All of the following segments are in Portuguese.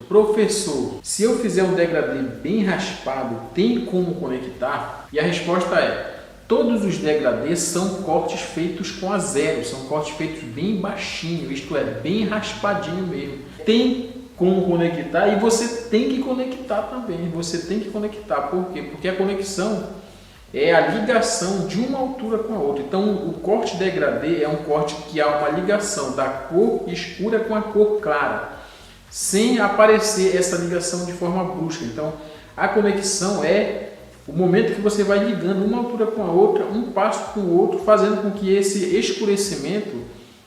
Professor, se eu fizer um degradê bem raspado, tem como conectar? E a resposta é: todos os degradês são cortes feitos com a zero, são cortes feitos bem baixinho, isto é, bem raspadinho mesmo. Tem como conectar e você tem que conectar também, você tem que conectar. Por quê? Porque a conexão é a ligação de uma altura com a outra. Então, o corte degradê é um corte que há uma ligação da cor escura com a cor clara, sem aparecer essa ligação de forma brusca. Então, a conexão é o momento que você vai ligando uma altura com a outra, um passo com o outro, fazendo com que esse escurecimento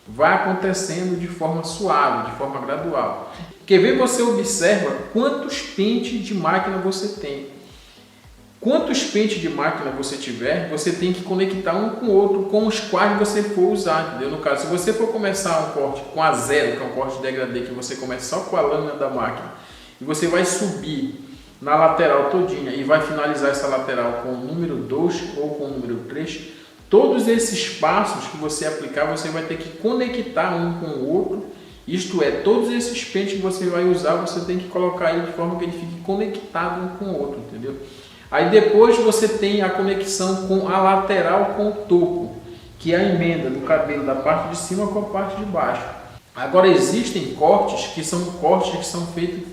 vá acontecendo de forma suave, de forma gradual. Quer ver? Você observa quantos pentes de máquina você tem. Quantos pentes de máquina você tiver, você tem que conectar um com o outro com os quais você for usar, entendeu? No caso, se você for começar um corte com a zero, que é um corte de degradê, que você começa só com a lâmina da máquina, e você vai subir na lateral todinha e vai finalizar essa lateral com o número 2 ou com o número 3, todos esses passos que você aplicar, você vai ter que conectar um com o outro, isto é, todos esses pentes que você vai usar, você tem que colocar ele de forma que ele fique conectado um com o outro, entendeu? Aí depois você tem a conexão com a lateral com o topo, que é a emenda do cabelo da parte de cima com a parte de baixo. Agora existem cortes que são feitos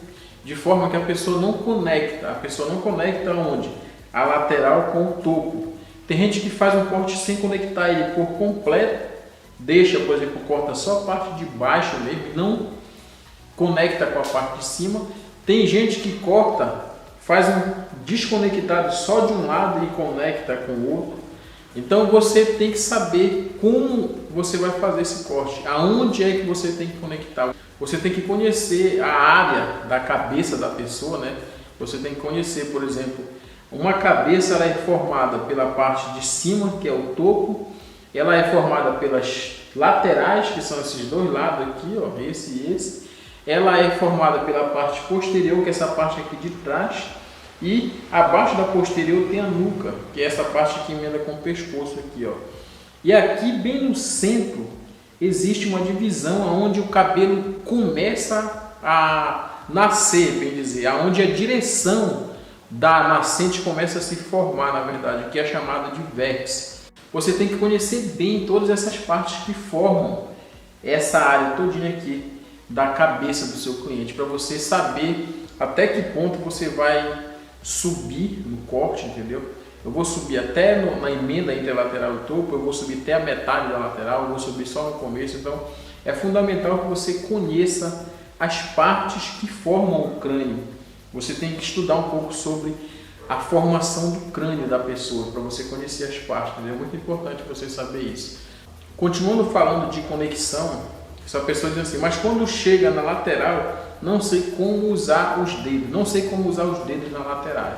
de forma que a pessoa não conecta. A pessoa não conecta onde? A lateral com o topo. Tem gente que faz um corte sem conectar ele por completo, deixa, por exemplo, corta só a parte de baixo mesmo, não conecta com a parte de cima. Tem gente que corta, faz um desconectado só de um lado e conecta com o outro. Então você tem que saber como você vai fazer esse corte, aonde é que você tem que conectar. Você tem que conhecer a área da cabeça da pessoa, né? Você tem que conhecer, por exemplo, uma cabeça ela é formada pela parte de cima, que é o topo, ela é formada pelas laterais, que são esses dois lados aqui, ó, esse e esse. Ela é formada pela parte posterior, que é essa parte aqui de trás, e abaixo da posterior tem a nuca, que é essa parte que emenda com o pescoço aqui, ó. E aqui bem no centro existe uma divisão onde o cabelo começa a nascer, bem dizer, aonde a direção da nascente começa a se formar, na verdade, que é chamada de vértice. Você tem que conhecer bem todas essas partes que formam essa área todinha aqui da cabeça do seu cliente, para você saber até que ponto você vai subir no corte, entendeu? Eu vou subir até na emenda interlateral do topo, eu vou subir até a metade da lateral, eu vou subir só no começo. Então é fundamental que você conheça as partes que formam o crânio. Você tem que estudar um pouco sobre a formação do crânio da pessoa, para você conhecer as partes, entendeu? É muito importante você saber isso. Continuando falando de conexão, essa pessoa diz assim: mas quando chega na lateral, não sei como usar os dedos, não sei como usar os dedos na lateral.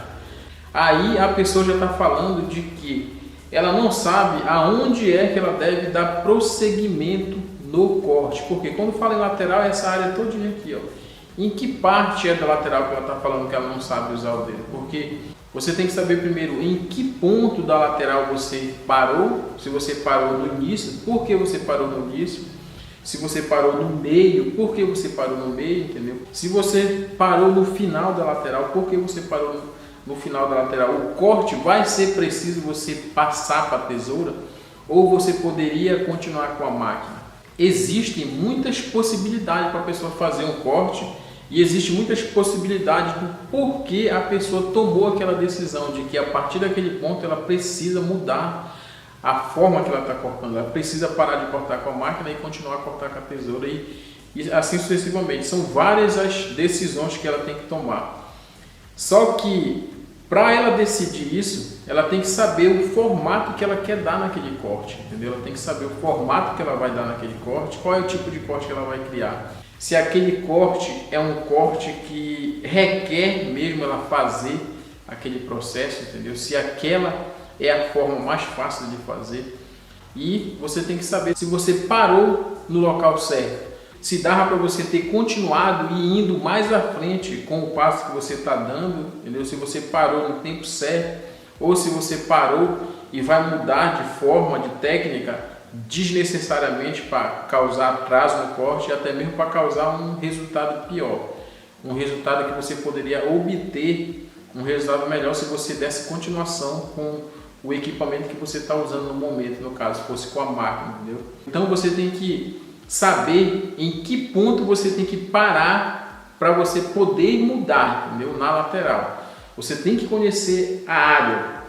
Aí a pessoa já está falando de que ela não sabe aonde é que ela deve dar prosseguimento no corte, porque quando fala em lateral, essa área todinha aqui, ó. Em que parte é da lateral que ela está falando que ela não sabe usar o dedo? Porque você tem que saber primeiro em que ponto da lateral você parou, se você parou no início, por que você parou no início, se você parou no meio, por que você parou no meio, entendeu? Se você parou no final da lateral, por que você parou no final da lateral? O corte vai ser preciso você passar para a tesoura ou você poderia continuar com a máquina? Existem muitas possibilidades para a pessoa fazer um corte e existem muitas possibilidades do porquê a pessoa tomou aquela decisão de que a partir daquele ponto ela precisa mudar a forma que ela está cortando, ela precisa parar de cortar com a máquina e continuar a cortar com a tesoura e assim sucessivamente. São várias as decisões que ela tem que tomar. Só que para ela decidir isso, ela tem que saber o formato que ela quer dar naquele corte, entendeu? Ela tem que saber o formato que ela vai dar naquele corte, qual é o tipo de corte que ela vai criar. Se aquele corte é um corte que requer mesmo ela fazer aquele processo, entendeu? Se aquela é a forma mais fácil de fazer. E você tem que saber se você parou no local certo, se dava para você ter continuado e indo mais à frente com o passo que você está dando, entendeu? Se você parou no tempo certo ou se você parou e vai mudar de forma, de técnica, desnecessariamente para causar atraso no corte e até mesmo para causar um resultado pior. um resultado que você poderia obter um resultado melhor se você desse continuação com o equipamento que você está usando no momento, no caso, fosse com a máquina, entendeu? Então você tem que saber em que ponto você tem que parar para você poder mudar, entendeu? Na lateral. Você tem que conhecer a área.